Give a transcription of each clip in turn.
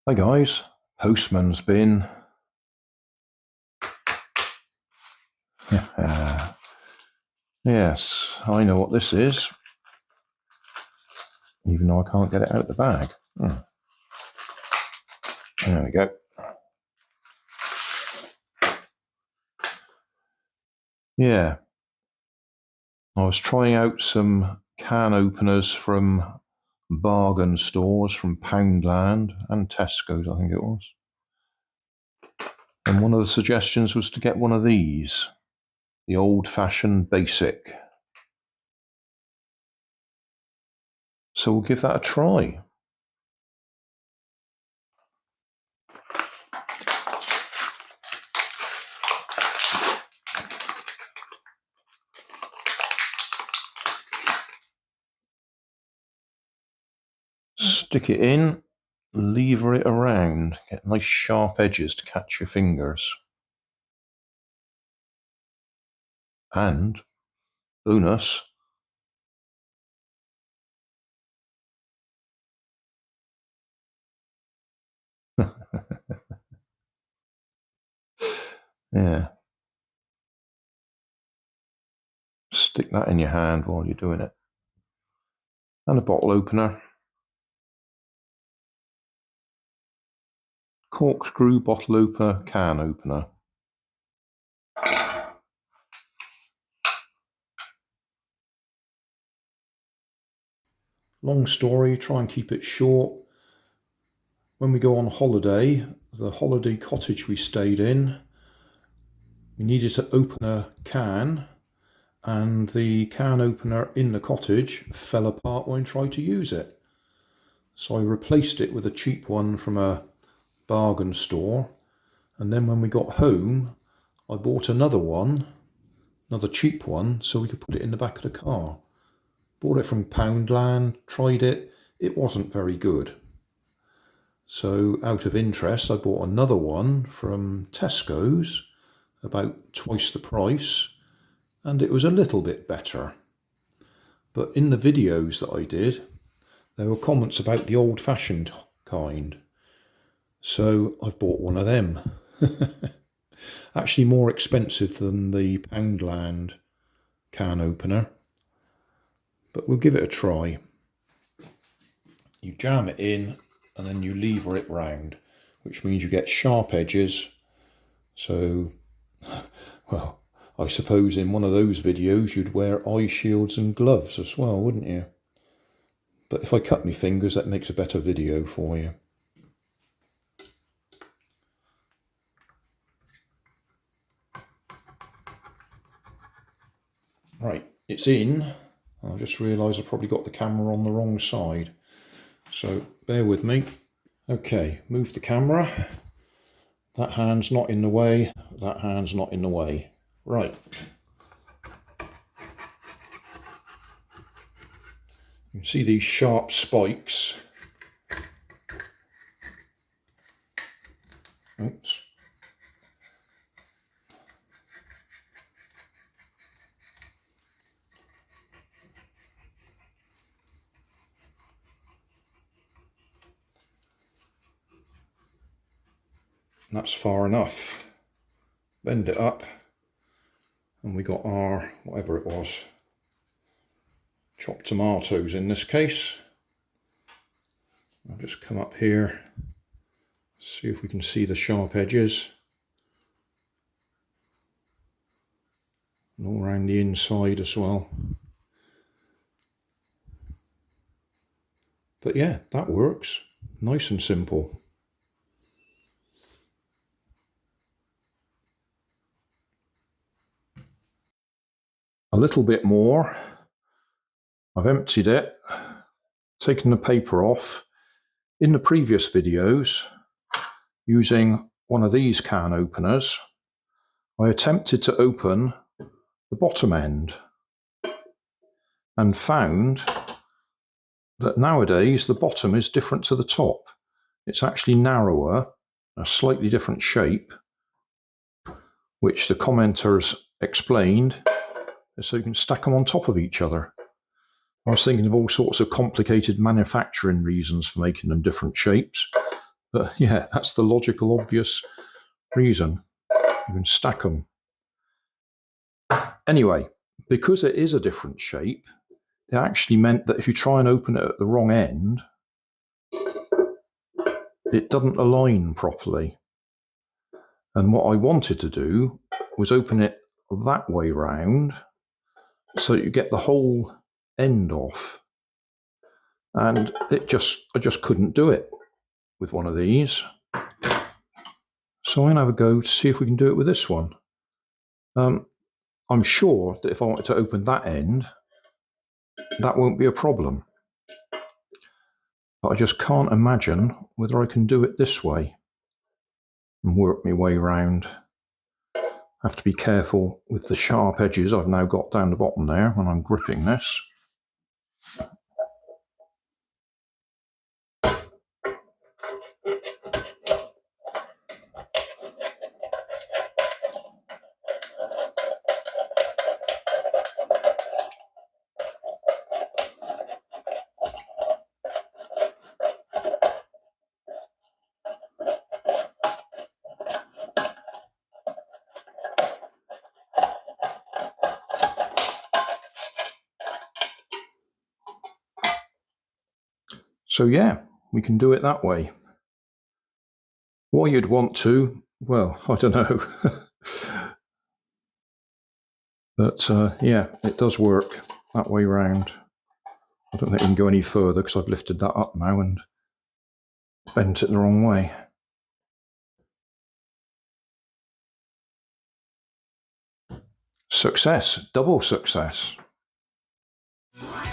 Hi guys, postman's been. Yes, I know what this is, even though I can't get it out of the bag. There we go. Yeah, I was trying out some can openers from bargain stores, from Poundland and Tesco's, I think it was. And one of the suggestions was to get one of these, the old-fashioned basic. So we'll give that a try. Stick it in, lever it around, get nice sharp edges to catch your fingers. And, bonus, yeah. Stick that in your hand while you're doing it. And a bottle opener. Corkscrew bottle opener, can opener. Long story, try and keep it short. When we go on holiday, the holiday cottage we stayed in, we needed to open a can, and the can opener in the cottage fell apart when I tried to use it. So I replaced it with a cheap one from a bargain store, and then when we got home, I bought another one, another cheap one, so we could put it in the back of the car. Bought it from Poundland, tried it, it wasn't very good. So out of interest, I bought another one from Tesco's, about twice the price, and it was a little bit better. But in the videos that I did, there were comments about the old-fashioned kind. So I've bought one of them. Actually more expensive than the Poundland can opener. But we'll give it a try. You jam it in and then you lever it round, which means you get sharp edges. So, well, I suppose in one of those videos you'd wear eye shields and gloves as well, wouldn't you? But if I cut my fingers, that makes a better video for you. Right, it's in. I just realised I've probably got the camera on the wrong side. So bear with me. Okay, move the camera. That hand's not in the way. That hand's not in the way. Right. You can see these sharp spikes. Oops. And that's far enough. Bend it up, and we got our, whatever it was, chopped tomatoes in this case. I'll just come up here, see if we can see the sharp edges. And all around the inside as well. But yeah, that works. Nice and simple. A little bit more. I've emptied it, taken the paper off. In the previous videos, using one of these can openers, I attempted to open the bottom end and found that nowadays the bottom is different to the top. It's actually narrower, a slightly different shape, which the commenters explained, so you can stack them on top of each other. I was thinking of all sorts of complicated manufacturing reasons for making them different shapes, But yeah, that's the logical, obvious reason. You can stack them. Anyway, because it is a different shape, it actually meant that if you try and open it at the wrong end, it doesn't align properly. And what I wanted to do was open it that way round so that you get the whole end off. And I just couldn't do it with one of these. So I'm going to have a go to see if we can do it with this one. I'm sure that if I wanted to open that end, that won't be a problem. But I just can't imagine whether I can do it this way and work my way around. I have to be careful with the sharp edges I've now got down the bottom there when I'm gripping this. So yeah, we can do it that way. Why you'd want to, well, I don't know. But yeah, it does work that way round. I don't think we can go any further because I've lifted that up now and bent it the wrong way. Success, double success.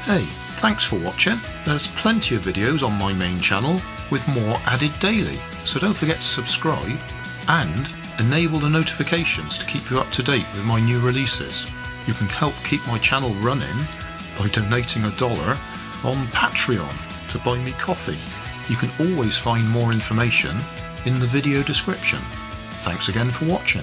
Hey, thanks for watching. There's plenty of videos on my main channel with more added daily, so don't forget to subscribe and enable the notifications to keep you up to date with my new releases. You can help keep my channel running by donating $1 on Patreon to buy me coffee. You can always find more information in the video description. Thanks again for watching.